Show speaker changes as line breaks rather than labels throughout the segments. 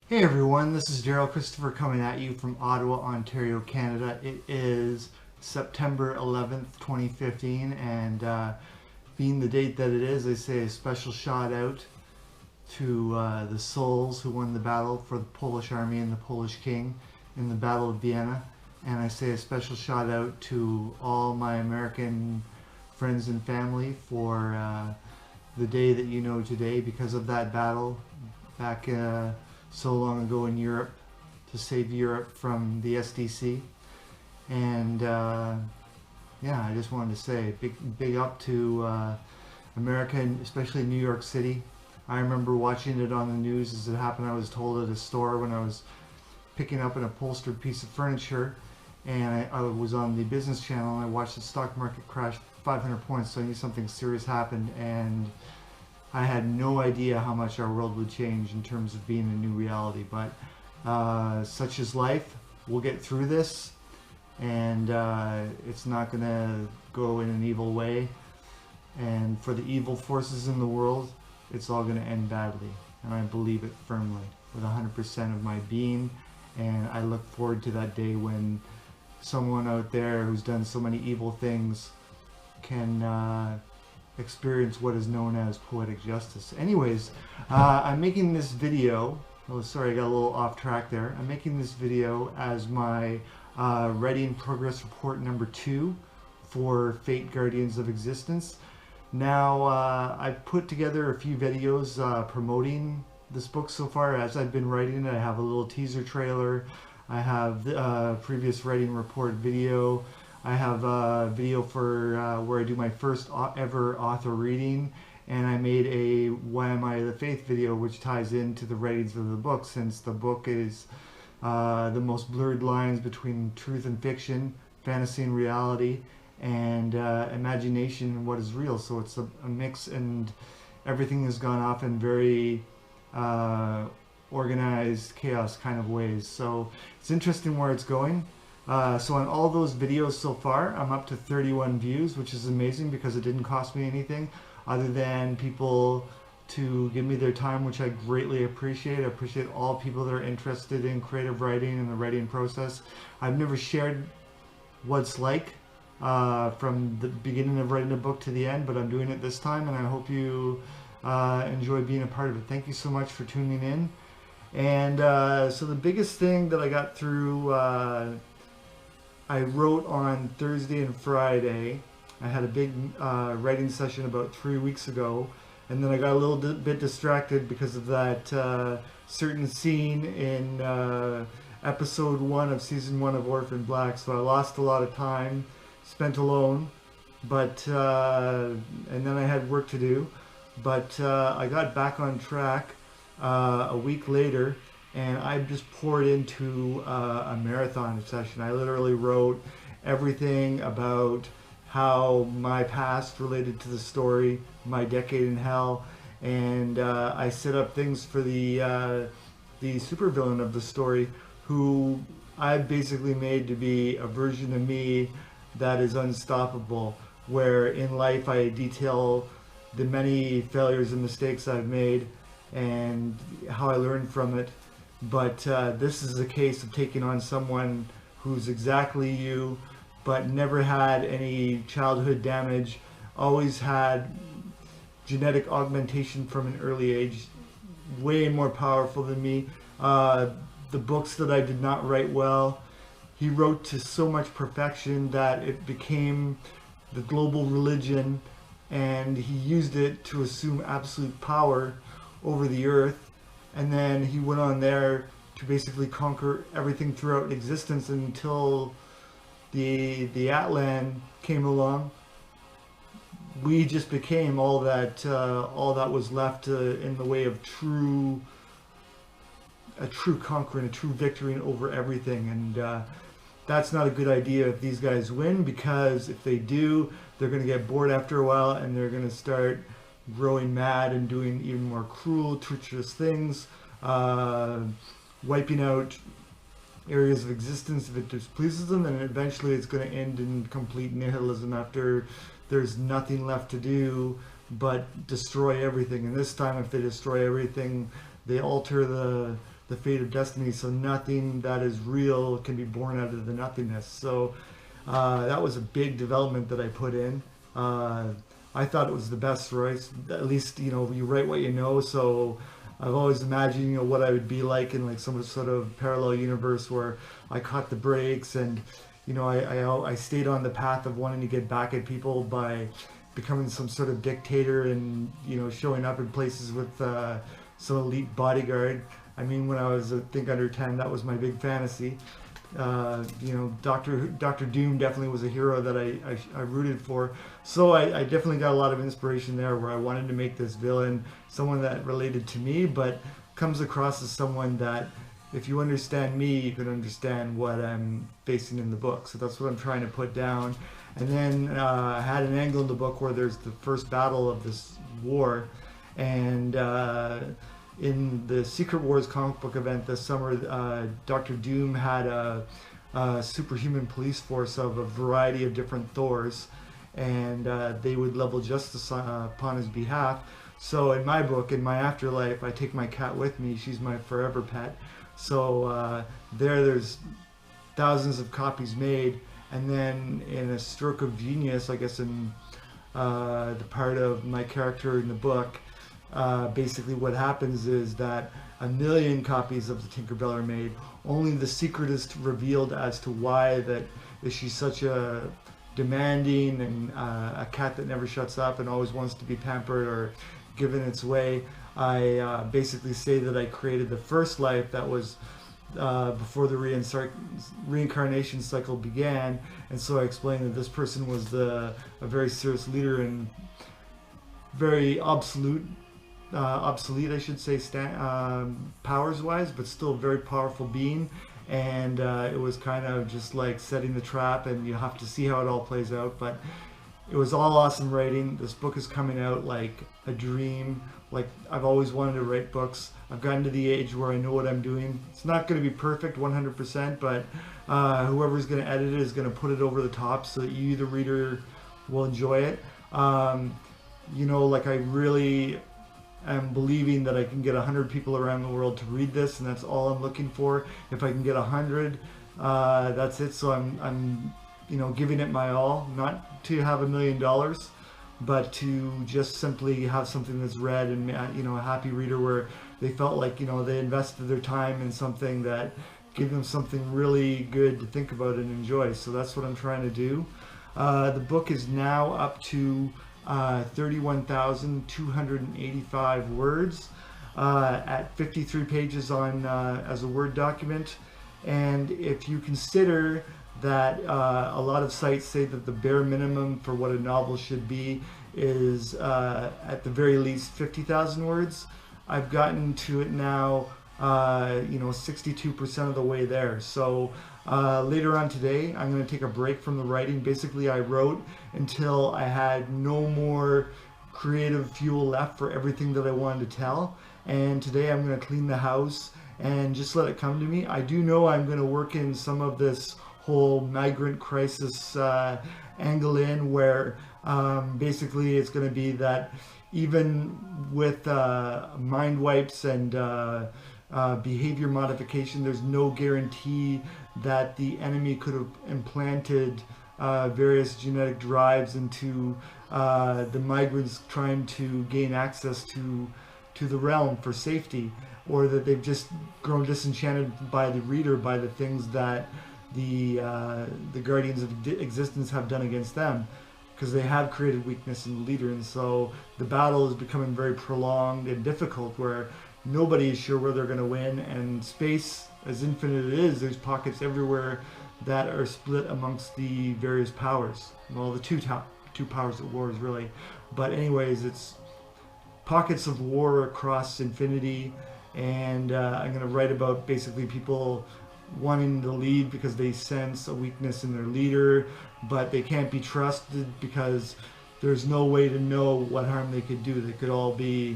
Hey everyone, this is Darryl Christopher coming at you from Ottawa, Ontario, Canada. It is September 11th, 2015, and being the date that it is, I say a special shout out to the souls who won the battle for the Polish army and the Polish king in the Battle of Vienna. And I say a special shout out to all my American friends and family for the day that you know today because of that battle back so long ago in Europe to save Europe from the SDC. And yeah, I just wanted to say big up to America, and especially New York City. I remember watching it on the news as it happened. I was told at a store when I was picking up an upholstered piece of furniture, and I was on the business channel, and I watched the stock market crash 500 points, so I knew something serious happened, and I had no idea how much our world would change in terms of being a new reality. But such is life. We'll get through this, and it's not going to go in an evil way. And for the evil forces in the world, it's all going to end badly. And I believe it firmly with 100% of my being. And I look forward to that day when someone out there who's done so many evil things can experience what is known as poetic justice. Anyways, I'm making this video. Oh, sorry, I got a little off track there. I'm making this video as my writing progress report number 2 for Fate Guardians of Existence. Now, I've put together a few videos promoting this book so far as I've been writing it. I have a little teaser trailer. I have the previous writing report video. I have a video for where I do my first ever author reading, and I made a Why Am I the Faith video, which ties into the writings of the book, since the book is the most blurred lines between truth and fiction, fantasy and reality, and imagination and what is real. So it's a mix, and everything has gone off in very organized chaos kind of ways. So it's interesting where it's going. So on all those videos so far, I'm up to 31 views, which is amazing because it didn't cost me anything other than people to give me their time, which I greatly appreciate. I appreciate all people that are interested in creative writing and the writing process. I've never shared what it's like from the beginning of writing a book to the end, but I'm doing it this time, and I hope you enjoy being a part of it. Thank you so much for tuning in. And so the biggest thing that I got through, I wrote on Thursday and Friday. I had a big writing session about 3 weeks ago, and then I got a little bit distracted because of that certain scene in episode 1 of season 1 of Orphan Black. So I lost a lot of time spent alone, but and then I had work to do. But I got back on track a week later, and I just poured into a marathon session. I literally wrote everything about how my past related to the story, my decade in hell, and I set up things for the supervillain of the story, who I basically made to be a version of me that is unstoppable, where in life I detail the many failures and mistakes I've made and how I learned from it. But this is a case of taking on someone who's exactly you, but never had any childhood damage, always had genetic augmentation from an early age, way more powerful than me. The books that I did not write well, he wrote to so much perfection that it became the global religion, and he used it to assume absolute power over the earth. And then he went on there to basically conquer everything throughout existence until the Atlan came along. We just became all that was left in the way of a true conquering, a true victory over everything. And that's not a good idea if these guys win, because if they do, they're going to get bored after a while, and they're going to start growing mad and doing even more cruel, treacherous things, wiping out areas of existence if it displeases them, and eventually it's going to end in complete nihilism after there's nothing left to do but destroy everything. And this time, if they destroy everything, they alter the fate of destiny, so nothing that is real can be born out of the nothingness. So that was a big development that I put in. I thought it was the best, right? At least, you know, you write what you know. So I've always imagined, you know, what I would be like in like some sort of parallel universe where I caught the breaks, and you know, I stayed on the path of wanting to get back at people by becoming some sort of dictator, and you know, showing up in places with some elite bodyguard. I mean, when I was, I think, under 10, that was my big fantasy. You know, Doctor Doom definitely was a hero that I rooted for. So I definitely got a lot of inspiration there, where I wanted to make this villain someone that related to me, but comes across as someone that, if you understand me, you can understand what I'm facing in the book. So that's what I'm trying to put down. And then I had an angle in the book where there's the first battle of this war, and in the Secret Wars comic book event this summer, Doctor Doom had a superhuman police force of a variety of different Thors, and they would level justice upon his behalf. So in my book, in my afterlife, I take my cat with me. She's my forever pet. So there's thousands of copies made, and then in a stroke of genius, I guess in the part of my character in the book, basically what happens is that 1 million copies of the Tinkerbell are made. Only the secret is revealed as to why that is she such a demanding and a cat that never shuts up and always wants to be pampered or given its way. I basically say that I created the first life that was before the reincarnation cycle began, and so I explained that this person was a very serious leader and very obsolete, I should say, powers-wise, but still a very powerful being. And it was kind of just like setting the trap, and you have to see how it all plays out. But it was all awesome writing. This book is coming out like a dream. Like, I've always wanted to write books. I've gotten to the age where I know what I'm doing. It's not going to be perfect 100%, but whoever's going to edit it is going to put it over the top so that you, the reader, will enjoy it. You know, like, I really am believing that I can get 100 people around the world to read this, and that's all I'm looking for. If I can get 100, that's it. So I'm you know, giving it my all, not to have $1 million, but to just simply have something that's read and, you know, a happy reader where they felt like, you know, they invested their time in something that gave them something really good to think about and enjoy. So that's what I'm trying to do. The book is now up to 31,285 words at 53 pages on as a Word document. And if you consider that a lot of sites say that the bare minimum for what a novel should be is at the very least 50,000 words, I've gotten to it now, you know, 62% of the way there. So later on today, I'm going to take a break from the writing. Basically, I wrote until I had no more creative fuel left for everything that I wanted to tell. And today I'm going to clean the house and just let it come to me. I do know I'm going to work in some of this whole migrant crisis angle in, where basically it's going to be that even with mind wipes and behavior modification, there's no guarantee that the enemy could have implanted various genetic drives into the migrants trying to gain access to the realm for safety, or that they've just grown disenchanted by the reader, by the things that the Guardians of Existence have done against them, because they have created weakness in the leader. And so the battle is becoming very prolonged and difficult, where nobody is sure where they're going to win. And space, as infinite it is, there's pockets everywhere that are split amongst the various powers. Well, the two powers at war is really, but anyways, it's pockets of war across infinity. And I'm going to write about basically people wanting to lead because they sense a weakness in their leader, but they can't be trusted because there's no way to know what harm they could do. They could all be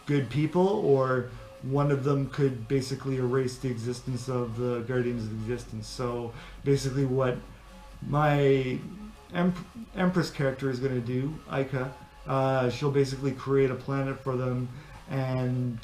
good people, or one of them could basically erase the existence of the Guardians of Existence. So basically what my Empress character is going to do, Aika. She'll basically create a planet for them and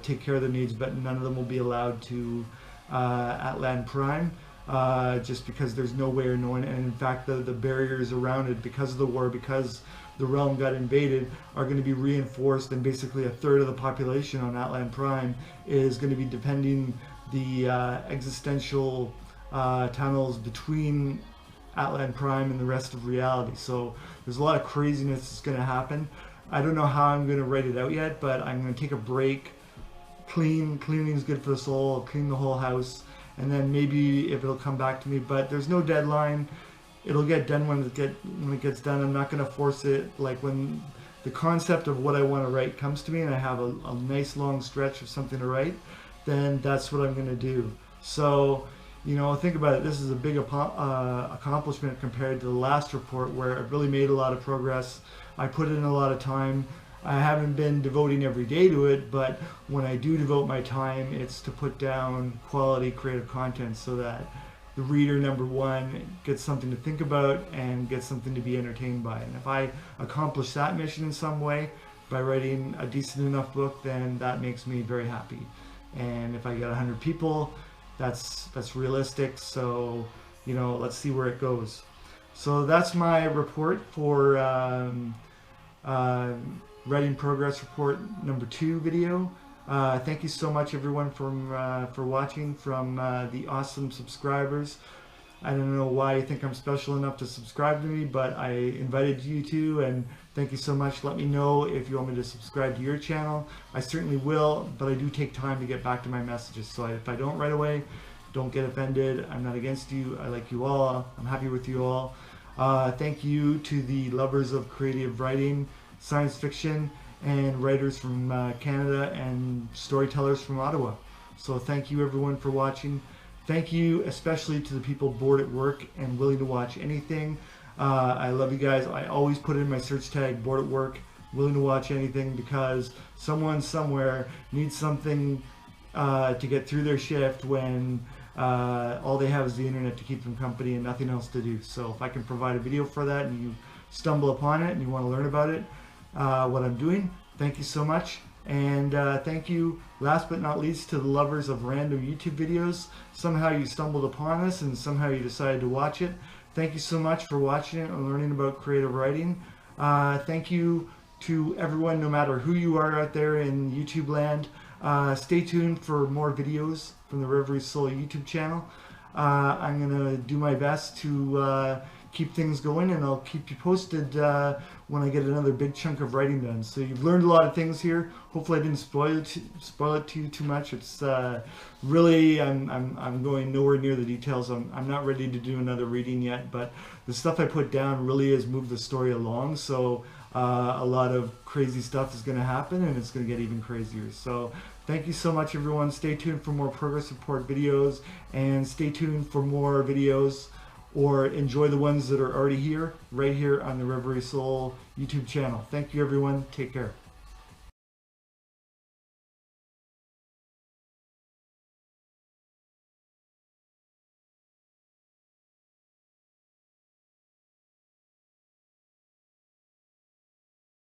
take care of their needs, but none of them will be allowed to Atlan Prime, just because there's no way of knowing. And in fact, the barriers around it, because of the war, because the realm got invaded, are going to be reinforced, and basically a third of the population on Atlan Prime is going to be defending the existential tunnels between Atlan Prime and the rest of reality. So there's a lot of craziness that's going to happen. I don't know how I'm going to write it out yet, but I'm going to take a break. Cleaning is good for the soul. I'll clean the whole house, and then maybe if it'll come back to me. But there's no deadline. It'll get done when it gets done. I'm not going to force it. Like when the concept of what I want to write comes to me, and I have a nice long stretch of something to write, then that's what I'm going to do. So, you know, think about it. This is a big accomplishment compared to the last report, where I really made a lot of progress. I put in a lot of time. I haven't been devoting every day to it, but when I do devote my time, it's to put down quality creative content so that the reader, number one, gets something to think about and gets something to be entertained by. And if I accomplish that mission in some way by writing a decent enough book, then that makes me very happy. And if I get 100 people, that's realistic. So, you know, let's see where it goes. So that's my report for Writing Progress Report number 2 video. Thank you so much, everyone, for watching, from the awesome subscribers. I don't know why you think I'm special enough to subscribe to me, but I invited you to, and thank you so much. Let me know if you want me to subscribe to your channel. I certainly will, but I do take time to get back to my messages. So if I don't right away, don't get offended. I'm not against you. I like you all. I'm happy with you all. Thank you to the lovers of creative writing, science fiction, and writers from Canada, and storytellers from Ottawa. So thank you, everyone, for watching. Thank you especially to the people bored at work and willing to watch anything. I love you guys. I always put in my search tag, bored at work, willing to watch anything, because someone somewhere needs something to get through their shift when all they have is the internet to keep them company and nothing else to do. So if I can provide a video for that, and you stumble upon it and you want to learn about it, what I'm doing, thank you so much. And thank you, last but not least, to the lovers of random YouTube videos. Somehow you stumbled upon us and somehow you decided to watch it. Thank you so much for watching it and learning about creative writing. Thank you to everyone, no matter who you are out there in YouTube land. Stay tuned for more videos from the Reverie Soul YouTube channel. I'm going to do my best to keep things going, and I'll keep you posted when I get another big chunk of writing done. So you've learned a lot of things here. Hopefully I didn't spoil it to you too much. It's really, I'm going nowhere near the details. I'm not ready to do another reading yet, but the stuff I put down really has moved the story along. So a lot of crazy stuff is going to happen, and it's going to get even crazier. So thank you so much, everyone. Stay tuned for more progress report videos, and stay tuned for more videos, or enjoy the ones that are already here, right here on the Reverie Soul YouTube channel. Thank you, everyone. Take care.